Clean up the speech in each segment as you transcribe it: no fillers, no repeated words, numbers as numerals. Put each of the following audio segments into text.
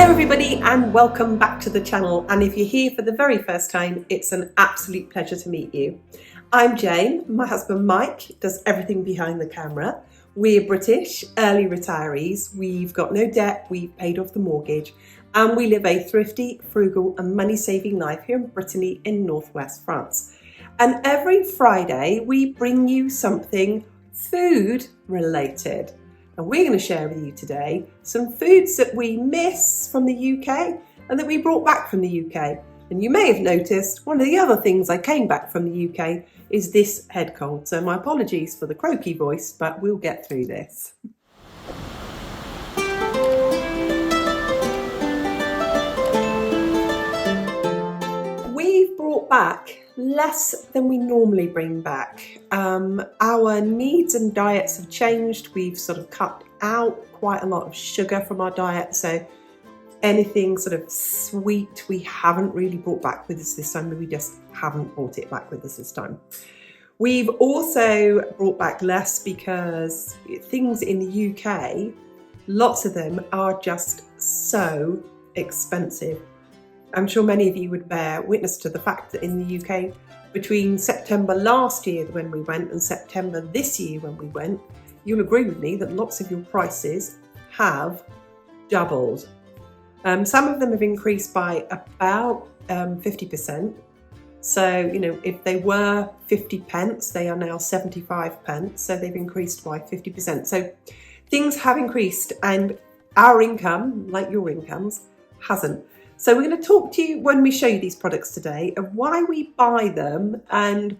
Hello everybody and welcome back to the channel, and if you're here for the very first time, it's an absolute pleasure to meet you. I'm Jane, my husband Mike does everything behind the camera. We're British, early retirees, we've got no debt, we've paid off the mortgage, and we live a thrifty, frugal and money-saving life here in Brittany in northwest France. And every Friday we bring you something food related. And we're going to share with you today some foods that we miss from the UK and that we brought back from the UK. And you may have noticed one of the other things I came back from the UK is this head cold. So my apologies for the croaky voice, but we'll get through this. We've brought back less than we normally bring back. Our needs and diets have changed. We've sort of cut out quite a lot of sugar from our diet, so anything sort of sweet we haven't really brought back with us this time. We just haven't brought it back with us this time. We've also brought back less because things in the UK, lots of them are just so expensive. I'm sure many of you would bear witness to the fact that in the UK, between September last year when we went and September this year when we went, you'll agree with me that lots of your prices have doubled. Some of them have increased by about 50%. So, you know, if they were 50 pence, they are now 75 pence. So they've increased by 50%. So things have increased and our income, like your incomes, hasn't. So we're going to talk to you when we show you these products today of why we buy them and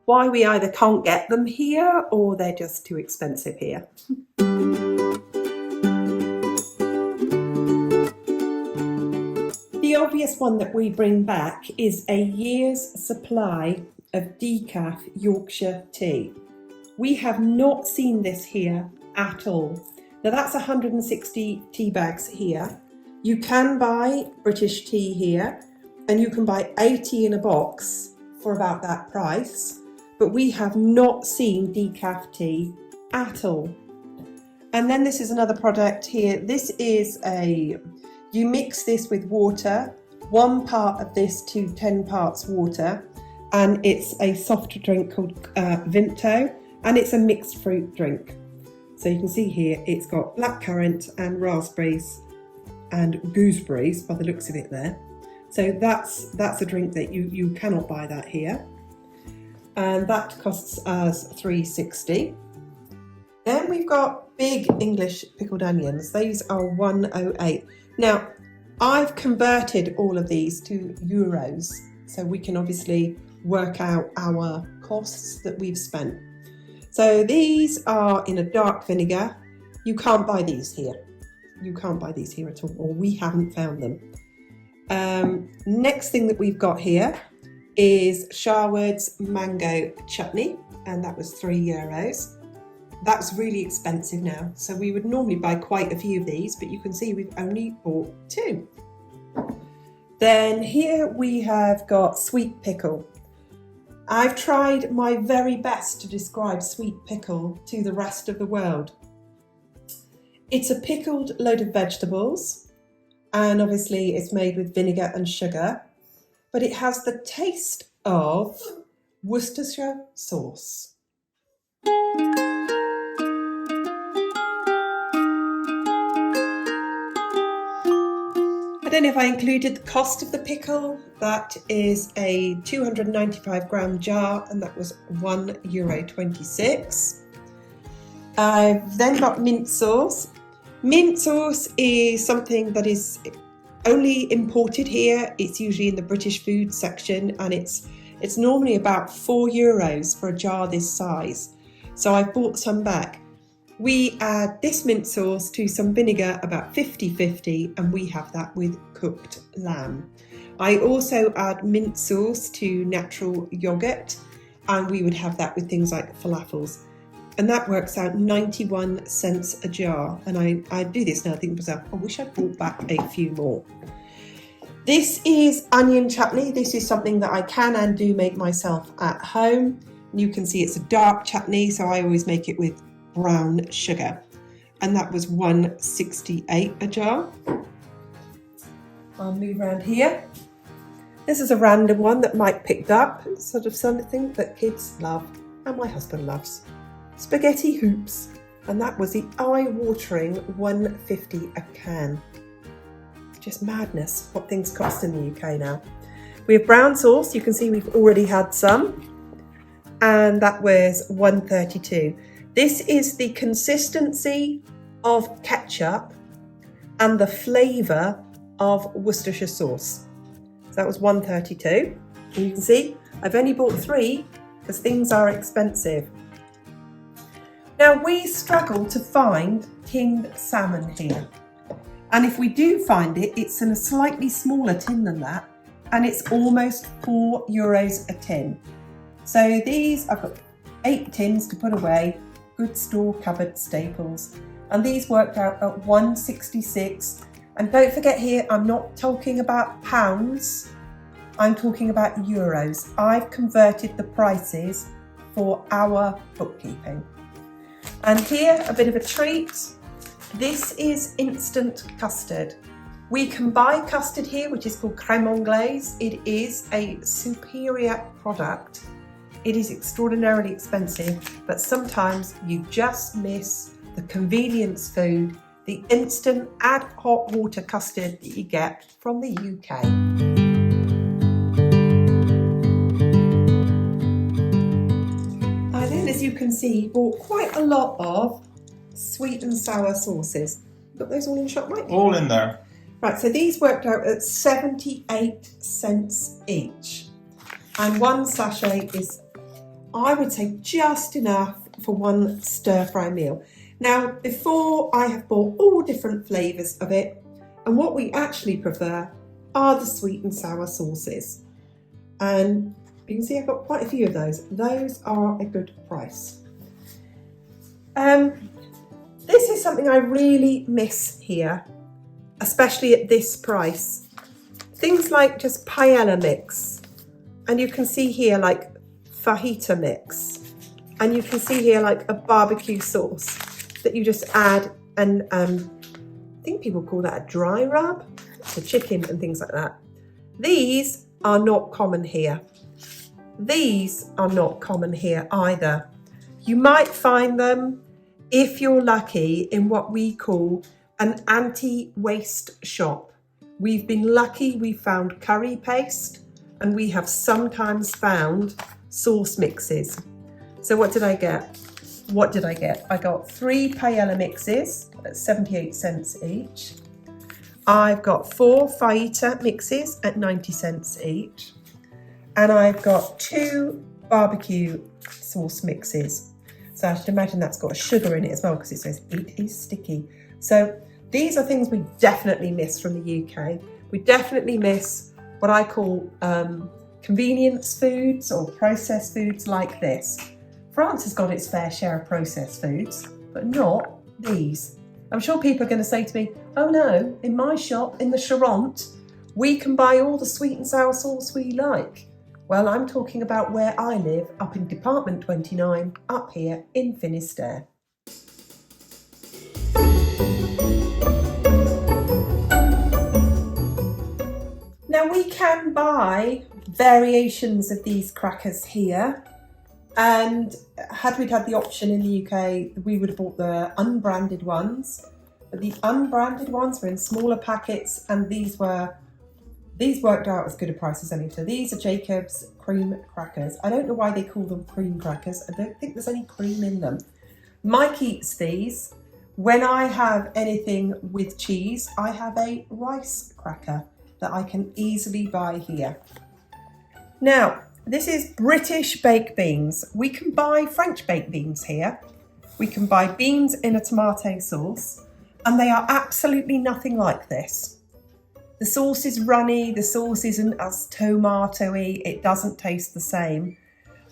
why we either can't get them here or they're just too expensive here. The obvious one that we bring back is a year's supply of decaf Yorkshire tea. We have not seen this here at all. Now that's 160 tea bags here. You can buy British tea here and you can buy 80 in a box for about that price, but we have not seen decaf tea at all. And then this is another product here. This is you mix this with water, 1 part of this to 10 parts water, and it's a soft drink called Vimto, and it's a mixed fruit drink. So you can see here it's got blackcurrant and raspberries and gooseberries by the looks of it there. So that's a drink that you cannot buy that here. And that costs us £3.60. Then we've got big English pickled onions. These are £1.08. Now, I've converted all of these to euros, so we can obviously work out our costs that we've spent. So these are in a dark vinegar. You can't buy these here. You can't buy these here at all, or we haven't found them. Next thing that we've got here is Sharwood's mango chutney, and that was €3. That's really expensive now, so we would normally buy quite a few of these, but you can see we've only bought 2. Then here we have got sweet pickle. I've tried my very best to describe sweet pickle to the rest of the world. It's a pickled load of vegetables, and obviously it's made with vinegar and sugar, but it has the taste of Worcestershire sauce. I don't know if I included the cost of the pickle. That is a 295 gram jar, and that was €1.26. I've then got mint sauce. Mint sauce is something that is only imported here. It's usually in the British food section, and it's normally about €4 for a jar this size. So I've bought some back. We add this mint sauce to some vinegar, about 50-50, and we have that with cooked lamb. I also add mint sauce to natural yogurt, and we would have that with things like falafels. And that works out 91 cents a jar. And I do this now, I think to myself, I wish I'd brought back a few more. This is onion chutney. This is something that I can and do make myself at home. You can see it's a dark chutney, so I always make it with brown sugar. And that was $1.68 a jar. I'll move around here. This is a random one that Mike picked up. It's sort of something that kids love and my husband loves. Spaghetti hoops. And that was the eye-watering $1.50 a can. Just madness what things cost in the UK now. We have brown sauce. You can see we've already had some. And that was $1.32. This is the consistency of ketchup and the flavour of Worcestershire sauce. So that was $1.32. And you can see I've only bought 3 because things are expensive. Now we struggle to find tinned salmon here. And if we do find it, it's in a slightly smaller tin than that. And it's almost €4 a tin. So these, I've got 8 tins to put away, good store cupboard staples. And these worked out at $1.66. And don't forget here, I'm not talking about pounds, I'm talking about euros. I've converted the prices for our bookkeeping. And here, a bit of a treat. This is instant custard. We can buy custard here, which is called crème anglaise. It is a superior product. It is extraordinarily expensive, but sometimes you just miss the convenience food, the instant add hot water custard that you get from the UK. And then, as you can see, bought quite a lot of sweet and sour sauces. Got those all in the shop, Mike? All in there. Right, so these worked out at 78 cents each. And one sachet is, I would say, just enough for one stir-fry meal. Now, before I have bought all different flavours of it, and what we actually prefer are the sweet and sour sauces. And you can see I've got quite a few of those. Those are a good price. This is something I really miss here, especially at this price. Things like just paella mix. And you can see here like fajita mix. And you can see here like a barbecue sauce that you just add, and I think people call that a dry rub to chicken and things like that. These are not common here. These are not common here either. You might find them, if you're lucky, in what we call an anti-waste shop. We've been lucky, we found curry paste, and we have sometimes found sauce mixes. So what did I get? I got 3 paella mixes at 78 cents each. I've got 4 fajita mixes at 90 cents each. And I've got 2 barbecue sauce mixes. So I should imagine that's got sugar in it as well, because it says it is sticky. So these are things we definitely miss from the UK. We definitely miss what I call convenience foods or processed foods like this. France has got its fair share of processed foods, but not these. I'm sure people are going to say to me, oh no, in my shop, in the Charente, we can buy all the sweet and sour sauce we like. Well, I'm talking about where I live, up in Department 29, up here in Finisterre. Now we can buy variations of these crackers here, and had we had the option in the UK, we would have bought the unbranded ones. But the unbranded ones were in smaller packets, and these worked out as good a price as any. So these are Jacob's cream crackers. I don't know why they call them cream crackers. I don't think there's any cream in them. Mike eats these. When I have anything with cheese, I have a rice cracker that I can easily buy here. Now, this is British baked beans. We can buy French baked beans here. We can buy beans in a tomato sauce, and they are absolutely nothing like this. The sauce is runny, the sauce isn't as tomatoey, it doesn't taste the same.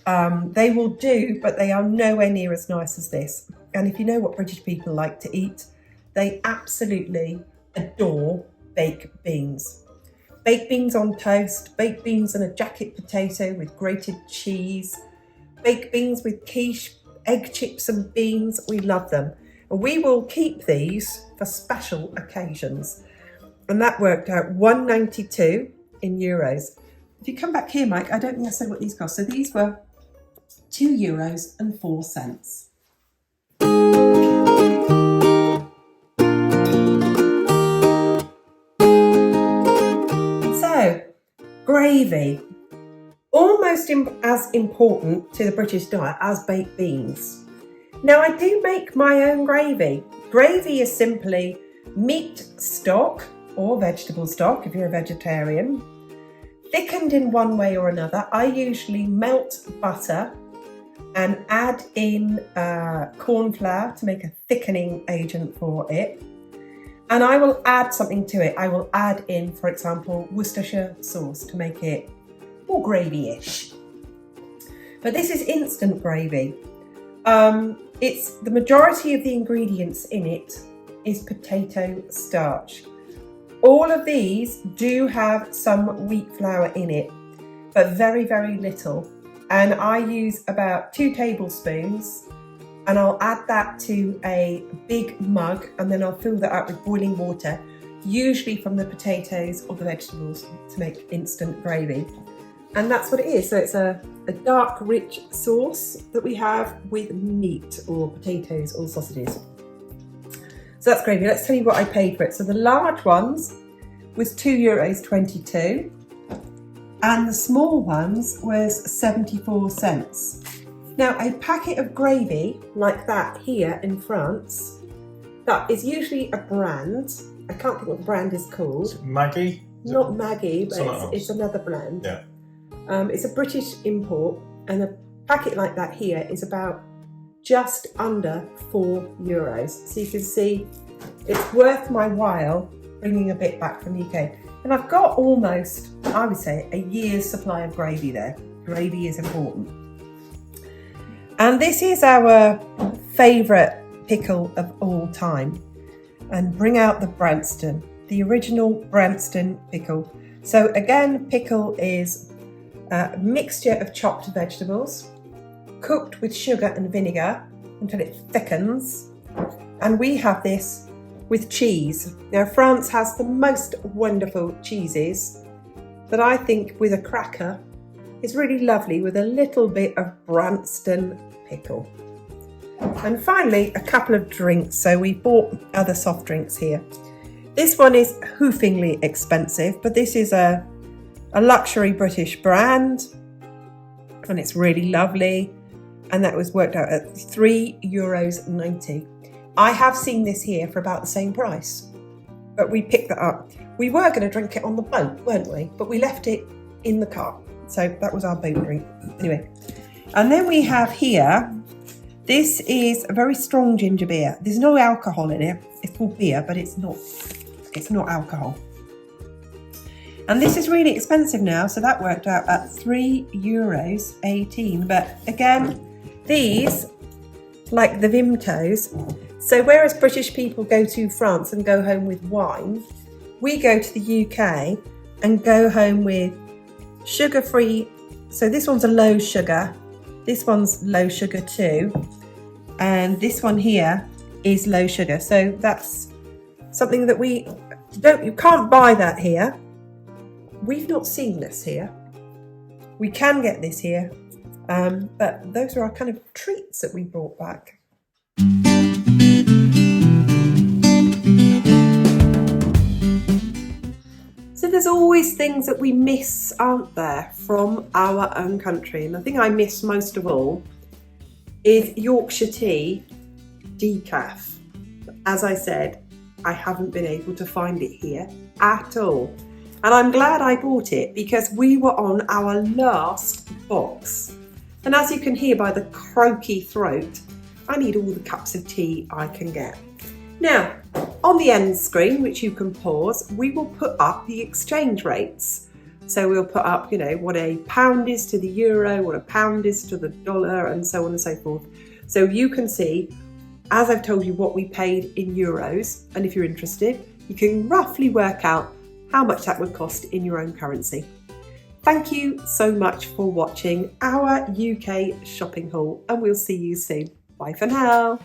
They will do, but they are nowhere near as nice as this. And if you know what British people like to eat, they absolutely adore baked beans. Baked beans on toast, baked beans on a jacket potato with grated cheese, baked beans with quiche, egg chips and beans. We love them. And we will keep these for special occasions. and that worked out 192 in euros. If you come back here, Mike, I don't think I said what these cost. So these were €2.04. So, gravy. Almost as important to the British diet as baked beans. Now, I do make my own gravy. Gravy is simply meat stock or vegetable stock if you're a vegetarian, thickened in one way or another. I usually melt butter and add in corn flour to make a thickening agent for it. And I will add something to it. I will add in, for example, Worcestershire sauce to make it more gravy-ish. But this is instant gravy. It's the majority of the ingredients in it is potato starch. All of these do have some wheat flour in it, but very, very little. And I use about 2 tablespoons, and I'll add that to a big mug, and then I'll fill that up with boiling water, usually from the potatoes or the vegetables, to make instant gravy. And that's what it is. So it's a dark, rich sauce that we have with meat or potatoes or sausages. So that's gravy. Let's tell you what I paid for it. So the large ones was €2.22, and the small ones was 74 cents. Now, a packet of gravy like that here in France, that is usually a brand. I can't think what the brand is called. Maggie? Not Maggie, but it's another brand. Yeah. It's a British import, and a packet like that here is about just under €4. So you can see it's worth my while bringing a bit back from the UK. And I've got almost, I would say, a year's supply of gravy there. Gravy is important. And this is our favourite pickle of all time. And bring out the Branston, the original Branston pickle. So again, pickle is a mixture of chopped vegetables, cooked with sugar and vinegar until it thickens. And we have this with cheese. Now, France has the most wonderful cheeses, but I think with a cracker is really lovely with a little bit of Branston pickle. And finally, a couple of drinks. So we bought other soft drinks here. This one is hoofingly expensive, but this is a luxury British brand, and it's really lovely. And that was worked out at €3.90. I have seen this here for about the same price, but we picked that up. We were going to drink it on the boat, weren't we? But we left it in the car. So that was our boat drink. Anyway, and then we have here, this is a very strong ginger beer. There's no alcohol in it. It's called beer, but it's not alcohol. And this is really expensive now, so that worked out at €3.18. But again, these, like the Vimtos, so whereas British people go to France and go home with wine, we go to the UK and go home with sugar-free. So this one's a low sugar, this one's low sugar too, and this one here is low sugar. So that's something that you can't buy that here. We've not seen this here. We can get this here, but those are our kind of treats that we brought back. So there's always things that we miss, aren't there, from our own country? And the thing I miss most of all is Yorkshire tea decaf. As I said, I haven't been able to find it here at all. And I'm glad I bought it because we were on our last box. And as you can hear by the croaky throat, I need all the cups of tea I can get. Now, on the end screen, which you can pause, we will put up the exchange rates. So we'll put up, what a pound is to the euro, what a pound is to the dollar, and so on and so forth. So you can see, as I've told you, what we paid in euros. And if you're interested, you can roughly work out how much that would cost in your own currency. Thank you so much for watching our UK shopping haul, and we'll see you soon. Bye for now.